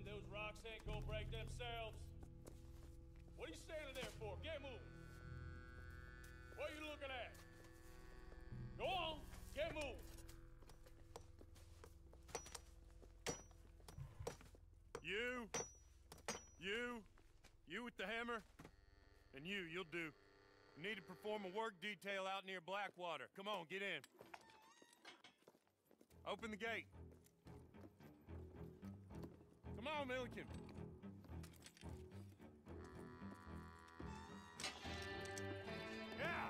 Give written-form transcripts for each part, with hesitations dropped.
those rocks ain't gonna break themselves. What are you standing there for? Get moving. What are you looking at? Go on, get moving. You with the hammer, and you'll do. You need to perform a work detail out near Blackwater. Come on, get in. Open the gate. Come on, Milliken. Yeah!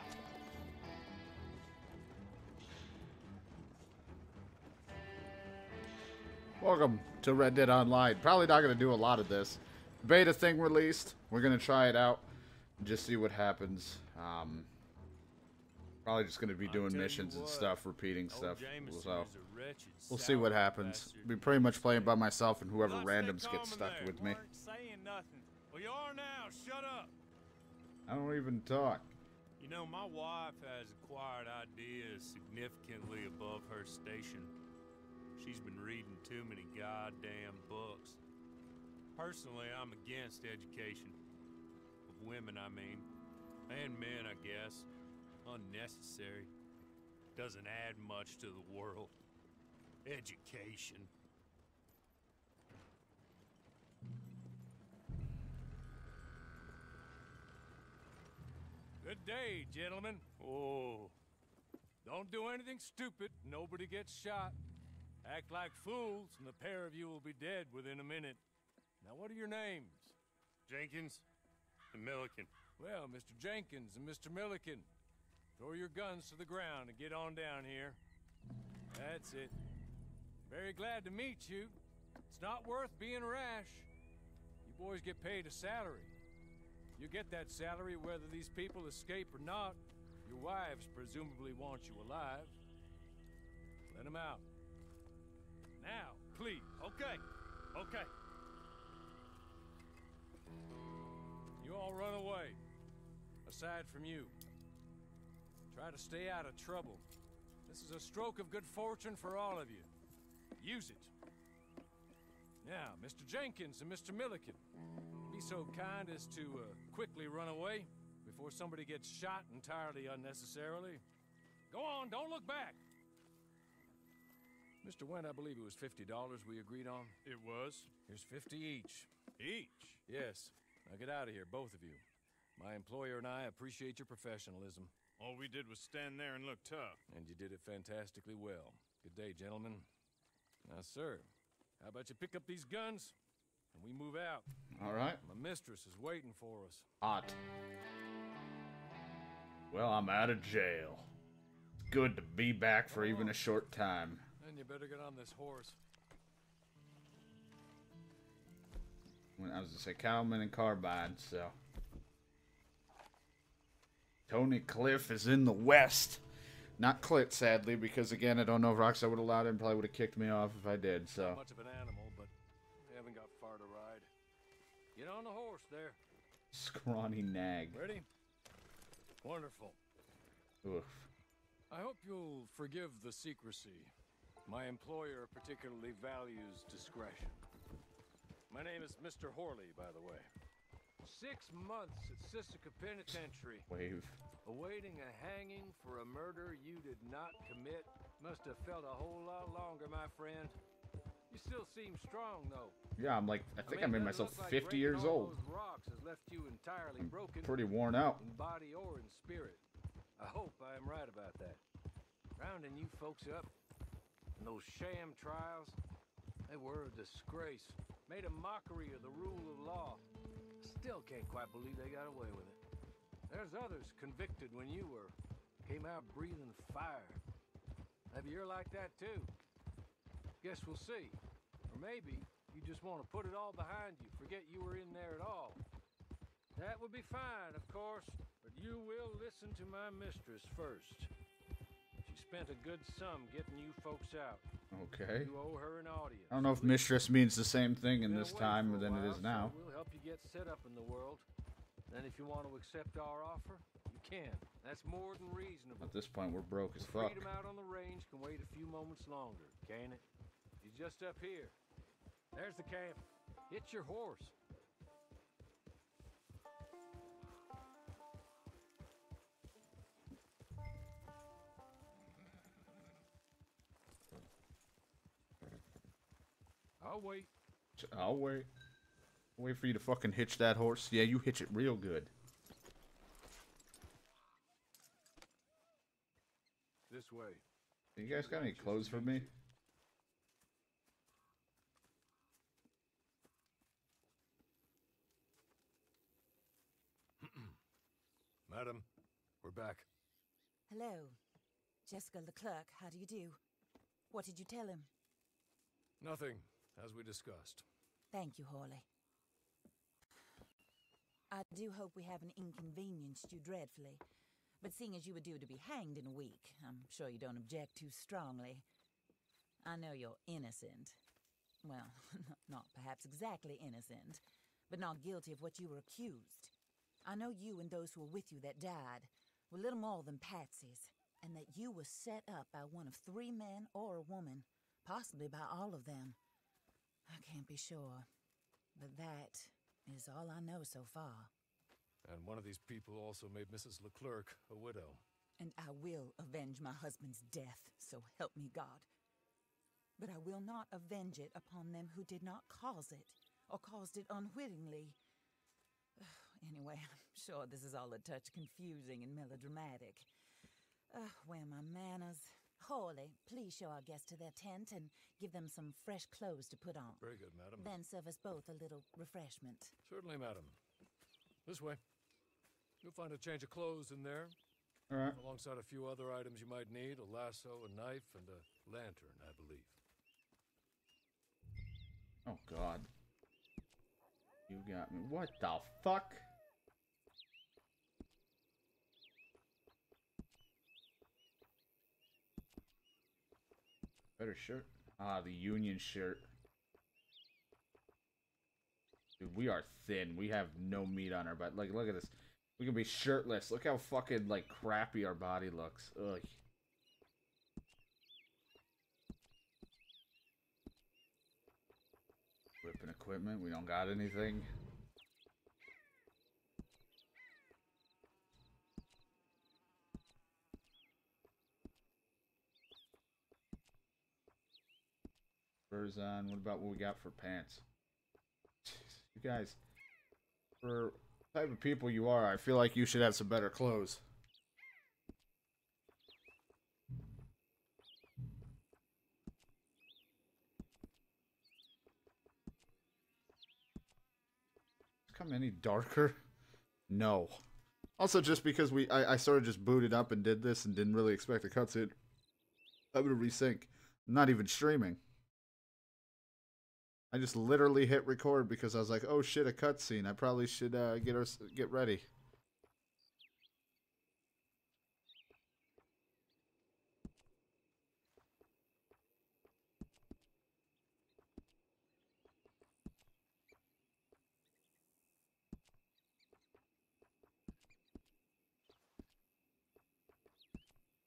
Welcome to Red Dead Online. Probably not going to do a lot of this. Beta thing released. We're going to try it out. Just see what happens. Probably just going to be doing missions and stuff, repeating stuff. So we'll see what happens. Be pretty much playing by myself and whoever randoms gets stuck with me. Saying nothing. Well, you are now. Shut up. I don't even talk. You know, my wife has acquired ideas significantly above her station. She's been reading too many goddamn books. Personally, I'm against education. Of women, I mean. And men, I guess. Unnecessary. Doesn't add much to the world. Education. Good day, gentlemen. Oh. Don't do anything stupid. Nobody gets shot. Act like fools, and the pair of you will be dead within a minute. Now, what are your names? Jenkins and Milliken. Well, Mr. Jenkins and Mr. Milliken, throw your guns to the ground and get on down here. That's it. Very glad to meet you. It's not worth being rash. You boys get paid a salary. You get that salary whether these people escape or not. Your wives presumably want you alive. Let them out. Now, please. Okay. Okay. You all run away. Aside from you. Try to stay out of trouble. This is a stroke of good fortune for all of you. Use it. Now, Mr. Jenkins and Mr. Milliken, be so kind as to quickly run away before somebody gets shot entirely unnecessarily. Go on, don't look back. Mr. Wendt, I believe it was $50 we agreed on. It was. Here's 50 each. Each? Yes. Now get out of here, both of you. My employer and I appreciate your professionalism. All we did was stand there and look tough. And you did it fantastically well. Good day, gentlemen. Now, sir, how about you pick up these guns and we move out? All right. My mistress is waiting for us. Hot. Well, I'm out of jail. It's good to be back for even a short time. Then you better get on this horse. When I was gonna say Cowman and Carbine, so Tony Cliff is in the West. Not Clit, sadly, because again, I don't know if Rockstar would have allowed him. Probably would have kicked me off if I did. So. Not much of an animal, but we haven't got far to ride. Get on the horse there. Scrawny nag. Ready? Wonderful. Oof. I hope you'll forgive the secrecy. My employer particularly values discretion. My name is Mr. Horley, by the way. 6 months at Sissica Penitentiary. Wave. Awaiting a hanging for a murder you did not commit. Must have felt a whole lot longer, my friend. You still seem strong, though. Yeah, I'm like, I think I made myself like 50 years old. Those rocks has left you entirely broken. Pretty worn out. In body or in spirit. I hope I am right about that. Rounding you folks up, and those sham trials, they were a disgrace. Made a mockery of the rule of law. Still can't quite believe they got away with it. There's others convicted when you were. Came out breathing fire. Maybe you're like that too. Guess we'll see. Or maybe you just want to put it all behind you. Forget you were in there at all. That would be fine, of course. But you will listen to my mistress first. She spent a good sum getting you folks out. Okay. You owe her an audience. I don't know if mistress means the same thing in this time than it is now. So we'll help you get set up in the world. Then if you want to accept our offer, you can. That's more than reasonable. At this point, we're broke as fuck. Freedom out on the range can wait a few moments longer, can't it? He's just up here. There's the camp. Hit your horse. I'll wait. I'll wait. Wait for you to fucking hitch that horse. Yeah, you hitch it real good. This way. You guys got any clothes for me? Madam, we're back. Hello. Jessica Leclerc, how do you do? What did you tell him? Nothing, as we discussed. Thank you, Hawley. I do hope we haven't inconvenienced you dreadfully. But seeing as you were due to be hanged in a week, I'm sure you don't object too strongly. I know you're innocent. Well, not perhaps exactly innocent, but not guilty of what you were accused. I know you and those who were with you that died were little more than patsies, and that you were set up by one of 3 men or a woman, possibly by all of them. I can't be sure, but that is all I know so far. And one of these people also made Mrs. Leclerc a widow. And I will avenge my husband's death, so help me God. But I will not avenge it upon them who did not cause it, or caused it unwittingly. Anyway, I'm sure this is all a touch confusing and melodramatic. Where are my manners? Hawley, please show our guests to their tent and give them some fresh clothes to put on. Very good, madam. Then serve us both a little refreshment. Certainly, madam. This way. You'll find a change of clothes in there. All right. Alongside a few other items you might need. A lasso, a knife, and a lantern, I believe. Oh, God. You got me. What the fuck? Better shirt. Ah, the Union shirt. Dude, we are thin. We have no meat on our butt. Like, look at this. We can be shirtless. Look how fucking, like, crappy our body looks. Ugh. Whipping equipment. We don't got anything. Spurs on. What about what we got for pants? Jeez, you guys, for the type of people you are, I feel like you should have some better clothes. Come any darker? No. Also, just because I sort of just booted up and did this and didn't really expect a cutscene, I'm gonna resync. I'm not even streaming. I just literally hit record because I was like, oh shit, a cutscene. I probably should get ready.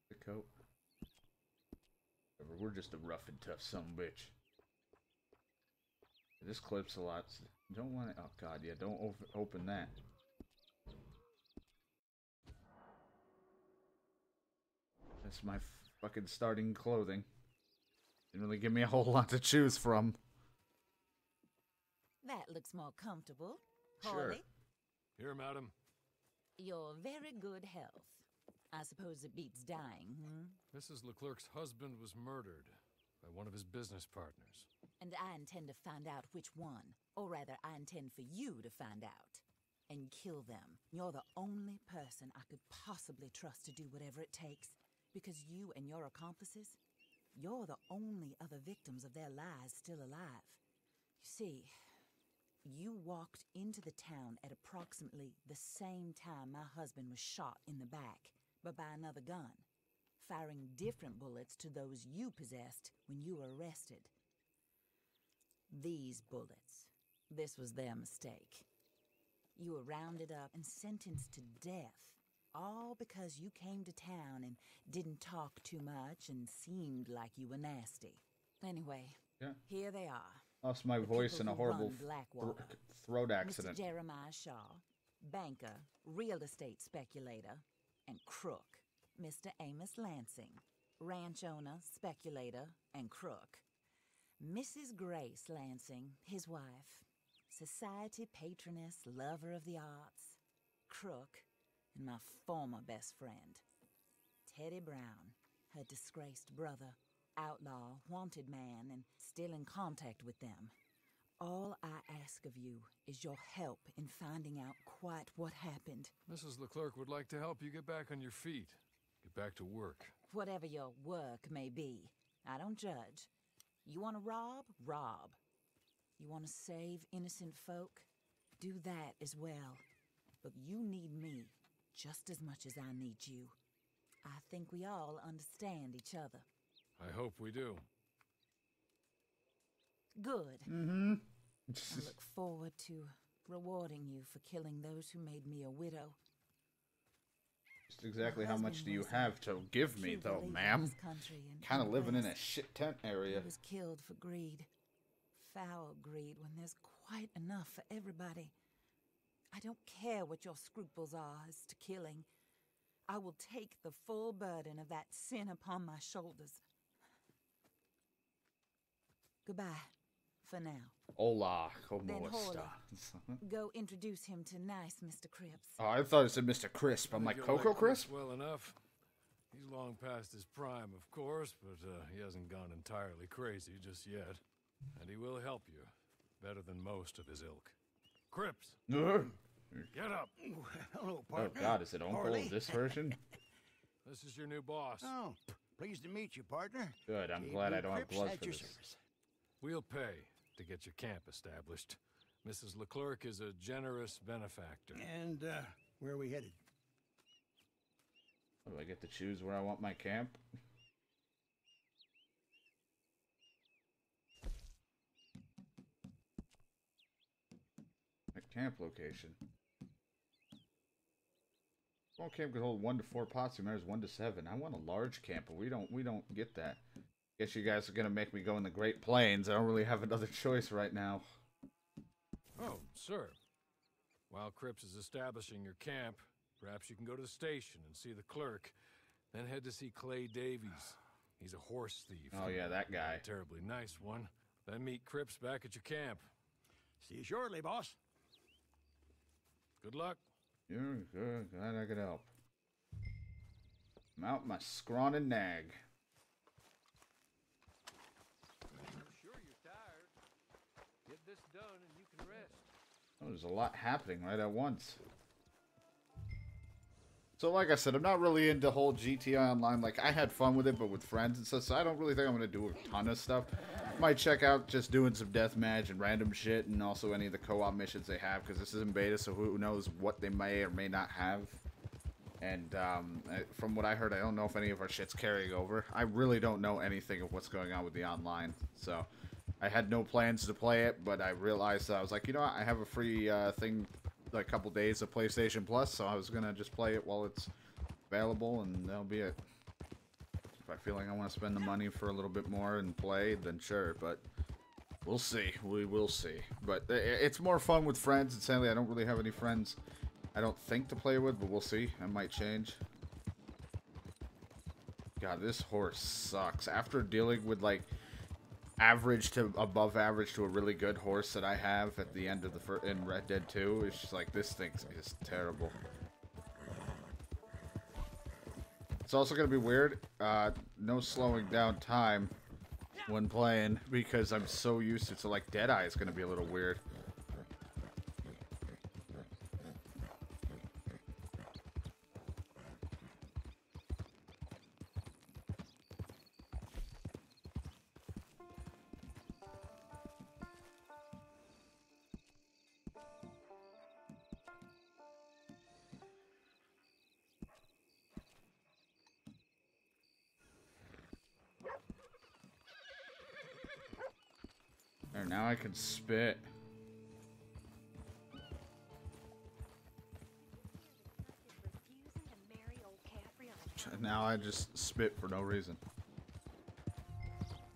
The coat. We're just a rough and tough sumbitch. This clips a lot. So don't want to. Oh god, yeah. Don't open that. That's my fucking starting clothing. Didn't really give me a whole lot to choose from. That looks more comfortable. Sure. Hawley, Here, madam. you're very good health. I suppose it beats dying, Mrs. Leclerc's husband was murdered by one of his business partners. And I intend to find out which one. Or rather, I intend for you to find out. And kill them. You're the only person I could possibly trust to do whatever it takes. Because you and your accomplices, you're the only other victims of their lies still alive. You see, you walked into the town at approximately the same time my husband was shot in the back, but by another gun, firing different bullets to those you possessed when you were arrested. These bullets, this was their mistake. You were rounded up and sentenced to death, all because you came to town and didn't talk too much and seemed like you were nasty. Anyway, Yeah. here they are. Lost my The voice people in a who horrible run Blackwater. throat accident. Mr. Jeremiah Shaw, banker, real estate speculator, and crook. Mr. Amos Lansing, ranch owner, speculator, and crook. Mrs. Grace Lansing, his wife, society patroness, lover of the arts, crook, and my former best friend, Teddy Brown, her disgraced brother, outlaw, wanted man, and still in contact with them. All I ask of you is your help in finding out quite what happened. Mrs. Leclerc would like to help you get back on your feet. Get back to work. Whatever your work may be, I don't judge. You want to rob? Rob. You want to save innocent folk? Do that as well. But you need me just as much as I need you. I think we all understand each other. I hope we do. Good. Mm-hmm. I look forward to rewarding you for killing those who made me a widow. Just exactly My how much husband do you was a have to give me, true though, believer in ma'am? this country and Kind of the living in a West. shit tent area. He was killed for greed. Foul greed when there's quite enough for everybody. I don't care what your scruples are as to killing. I will take the full burden of that sin upon my shoulders. Goodbye, for now. Hola, como Then esta? Go introduce him to nice Mr. Cripps. Oh, I thought it said Mr. Crisp. I'm If like, you Cocoa Chris Crisp? well enough. He's long past his prime, of course, but he hasn't gone entirely crazy just yet. And he will help you, better than most of his ilk. Cripps, get up. Hello, Oh, partner. God, is it Uncle Orly. of this version? This is your new boss. Oh, pleased to meet you, partner. Good, I'm J.B. glad I don't have Cripps gloves at for your this. service. We'll pay to get your camp established. Mrs. Leclerc is a generous benefactor. And where are we headed? Do I get to choose where I want my camp? My camp location. Small camp could hold 1 to 4 pots. There's 1 to 7. I want a large camp, but we don't get that. Guess you guys are gonna make me go in the Great Plains. I don't really have another choice right now. Oh, sir. While Cripps is establishing your camp, perhaps you can go to the station and see the clerk, then head to see Clay Davies. He's a horse thief. Oh yeah, that guy. A terribly nice one. Then meet Cripps back at your camp. See you shortly, boss. Good luck. You're good. Glad I could help. Mount my scrawny nag. I'm sure you're tired. Get this done and you can rest. Oh, there's a lot happening right at once. So like I said, I'm not really into whole GTA Online. Like, I had fun with it, but with friends and stuff, so I don't really think I'm going to do a ton of stuff. Might check out just doing some deathmatch and random shit, and also any of the co-op missions they have, because this is in beta, so who knows what they may or may not have. And from what I heard, I don't know if any of our shit's carrying over. I really don't know anything of what's going on with the online, so I had no plans to play it, but I realized that I was like, you know what, I have a free thing, like a couple days of PlayStation Plus, so I was gonna just play it while it's available, and that'll be it. If I feel like I want to spend the money for a little bit more and play, then sure, but we'll see. We will see. But it's more fun with friends, and sadly I don't really have any friends I don't think to play with, but we'll see. I might change. God, this horse sucks. After dealing with, like, average to above average to a really good horse that I have at the end of the in Red Dead 2, it's just like, this thing is terrible. It's also going to be weird, no slowing down time when playing, because I'm so used to like, Deadeye is going to be a little weird. There, now I can spit. Now I just spit for no reason.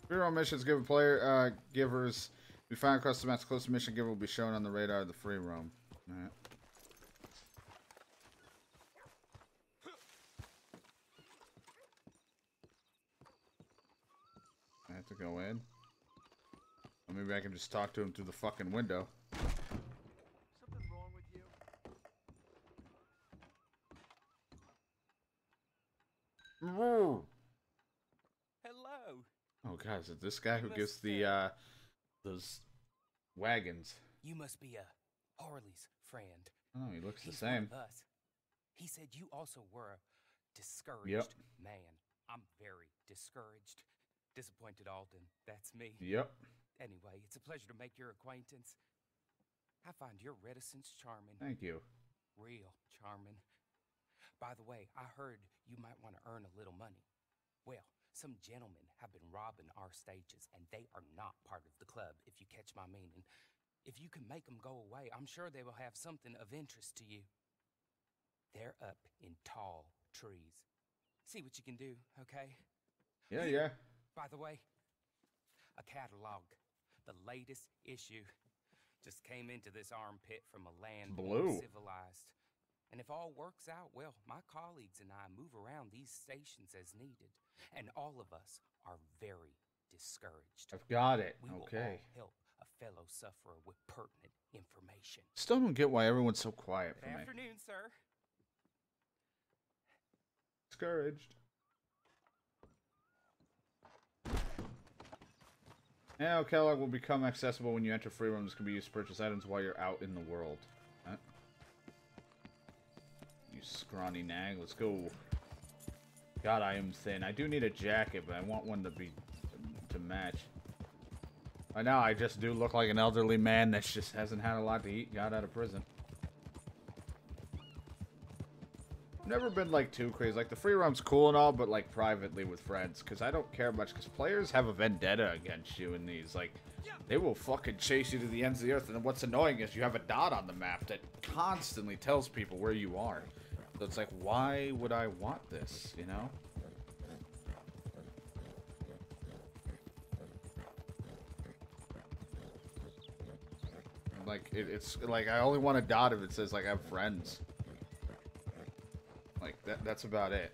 Reroll missions give a player givers We find across the map's closest mission given will be shown on the radar of the free roam. Alright. I have to go in. Or maybe I can just talk to him through the fucking window. Something wrong with you? Hello. Oh god, is it this guy who must gives the those wagons? You must be Harley's friend. Oh, he looks the He's same. one of us. He said you also were a discouraged man. I'm very discouraged. Disappointed Alden. That's me. Yep. Anyway, it's a pleasure to make your acquaintance. I find your reticence charming. Thank you. Real charming. By the way, I heard you might want to earn a little money. Well, some gentlemen have been robbing our stages, and they are not part of the club, if you catch my meaning. If you can make them go away, I'm sure they will have something of interest to you. They're up in tall trees. See what you can do, okay? Yeah, yeah. By the way, a catalog. The latest issue just came into this armpit from a land Blue. civilized. And if all works out, well, my colleagues and I move around these stations as needed. And all of us are very discouraged. I've got it. We will Okay. all help a fellow sufferer with pertinent information. Still don't get why everyone's so quiet for Good me. afternoon, sir. Discouraged. Now, catalog will become accessible when you enter free rooms. Can be used to purchase items while you're out in the world. Huh? You scrawny nag. Let's go. God, I am thin. I do need a jacket, but I want one to match. Right now, I just do look like an elderly man that just hasn't had a lot to eat. Got out of prison. Never been like too crazy. Like the free roam's cool and all, but like privately with friends, because I don't care much. Because players have a vendetta against you in these. Like they will fucking chase you to the ends of the earth. And what's annoying is you have a dot on the map that constantly tells people where you are. So it's like, why would I want this? You know? Like it's like I only want a dot if it says like I have friends. Like that's about it.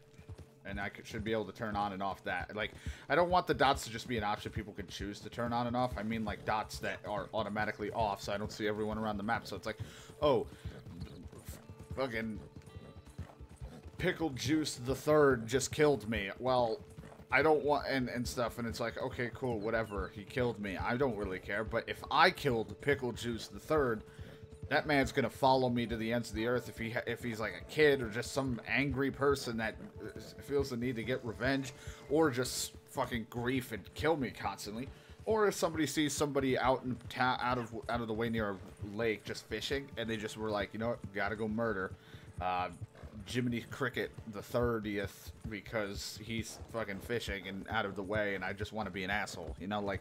And I should be able to turn on and off that. Like I don't want the dots to just be an option people can choose to turn on and off. I mean like dots that are automatically off so I don't see everyone around the map. So it's like, oh, fucking Pickle Juice the Third just killed me. Well, I don't want and stuff, and it's like, okay, cool, whatever. He killed me. I don't really care. But if I killed Pickle Juice the Third, that man's gonna follow me to the ends of the earth. If he's like a kid or just some angry person that feels the need to get revenge, or just fucking grief and kill me constantly, or if somebody sees somebody out in out of the way near a lake just fishing, and they just were like, you know what, gotta go murder Jiminy Cricket the 30th because he's fucking fishing and out of the way, and I just want to be an asshole, you know, like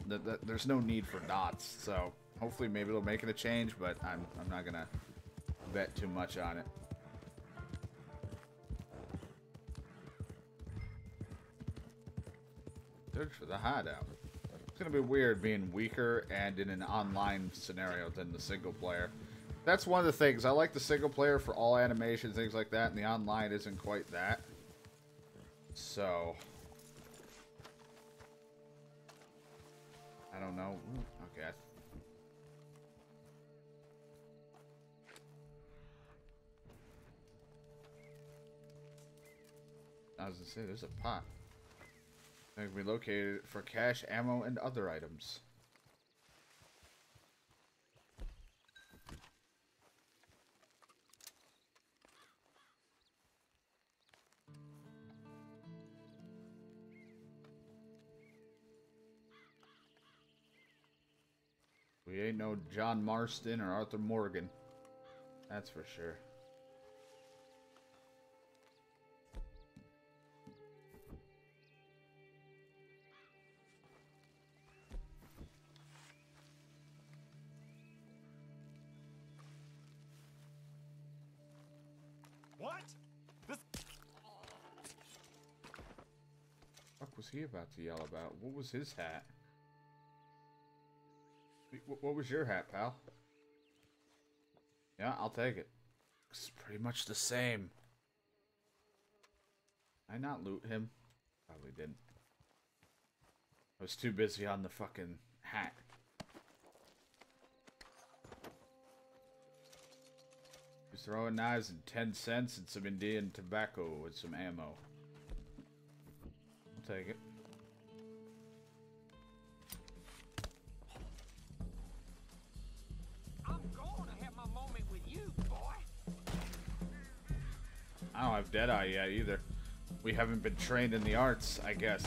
there's no need for dots. So hopefully maybe they'll make it a change, but I'm not gonna bet too much on it. Search for the hideout. It's gonna be weird being weaker and in an online scenario than the single player. That's one of the things. I like the single player for all animations, things like that, and the online isn't quite that. So I don't know. Okay. I was gonna say there's a pot. It can be located for cash, ammo, and other items. We ain't no John Marston or Arthur Morgan. That's for sure. What? This... What was he about to yell about? What was his hat? What was your hat, pal? Yeah, I'll take it. It's pretty much the same. Did I not loot him? Probably didn't. I was too busy on the fucking hat. Just throwing knives and 10 cents and some Indian tobacco with some ammo. I'll take it. I'm going to have my moment with you, boy. I don't have Deadeye yet either. We haven't been trained in the arts, I guess.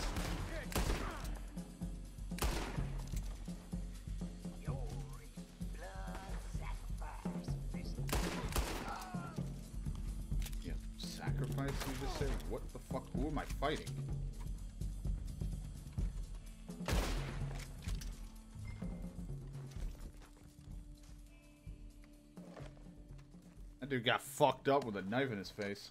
Yeah, sacrifice, you just said? What the fuck? Who am I fighting? That dude got fucked up with a knife in his face.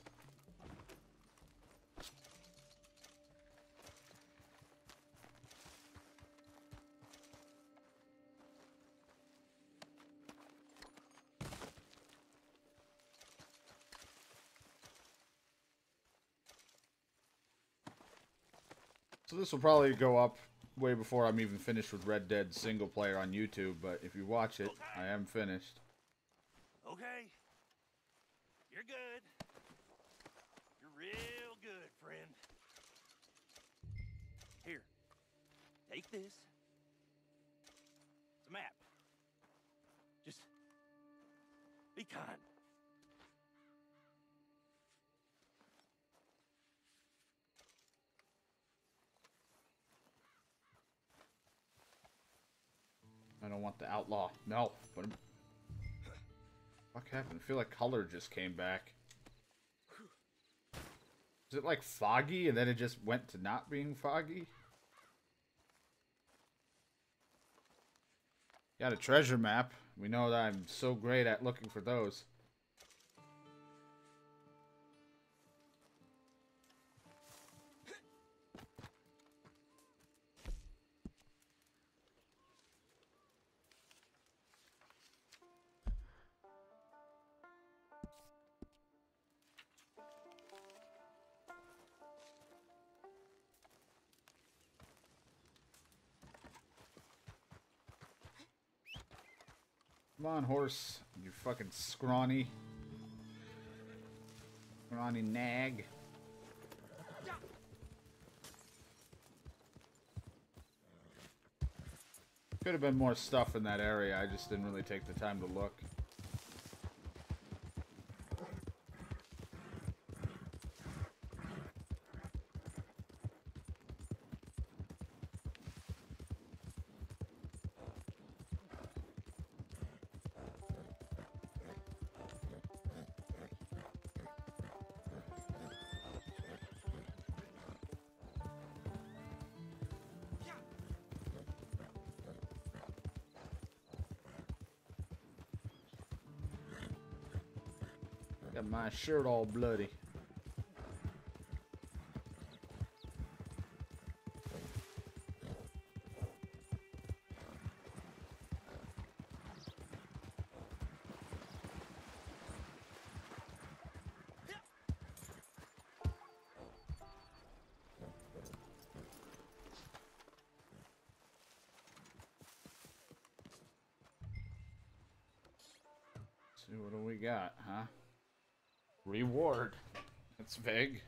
So this will probably go up way before I'm even finished with Red Dead single player on YouTube, but if you watch it, I am finished. Okay. You're good. You're real good, friend. Here. Take this. It's a map. Just be kind. I don't want the outlaw. No. What happened? I feel like color just came back. Is it like foggy and then it just went to not being foggy? Got a treasure map. We know that I'm so great at looking for those. Come on, horse. You fucking scrawny. Scrawny nag. Could have been more stuff in that area. I just didn't really take the time to look. Got my shirt all bloody. See, what do we got, huh? Reward. That's vague.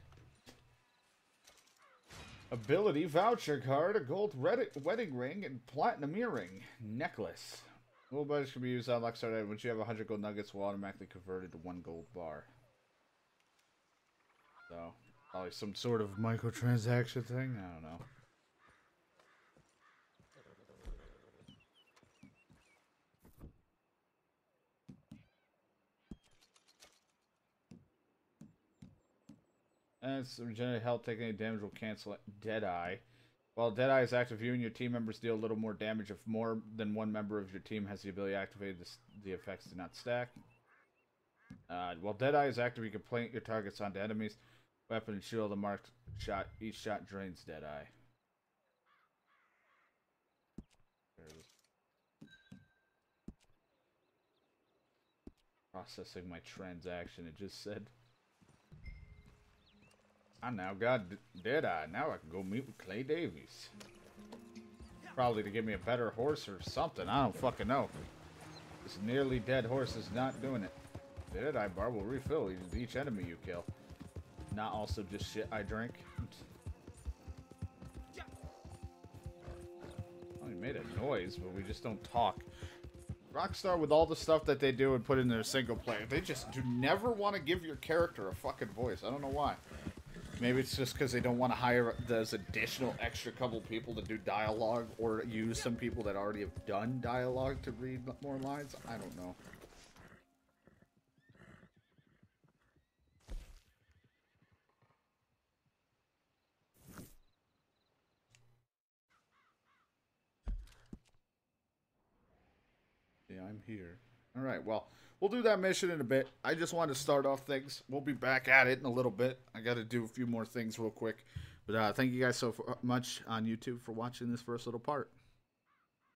Ability voucher card, a gold wedding ring, and platinum earring. Necklace. Gold budgets can be used on Luxor item. Once you have 100 gold nuggets, will automatically convert it to 1 gold bar. So, probably some sort of microtransaction thing? I don't know. And regenerate health, take any damage will cancel it. Deadeye. While Deadeye is active, you and your team members deal a little more damage if more than one member of your team has the ability activated. The effects do not stack. While Deadeye is active, you can plant your targets onto enemies. Weapon and shield, a marked shot. Each shot drains Deadeye. There it is. processing my transaction, it just said. I now got Deadeye. Now I can go meet with Clay Davies. Probably to give me a better horse or something. I don't fucking know. This nearly dead horse is not doing it. Deadeye bar will refill each enemy you kill. Not also just shit I drink. Oh, he made a noise, but we just don't talk. Rockstar, with all the stuff that they do and put in their single player, they just do never want to give your character a fucking voice. I don't know why. Maybe it's just because they don't want to hire those additional extra couple people to do dialogue or use some people that already have done dialogue to read more lines. I don't know. Yeah, I'm here. All right, well, we'll do that mission in a bit. I just wanted to start off things. We'll be back at it in a little bit. I got to do a few more things real quick. But thank you guys so much on YouTube for watching this first little part.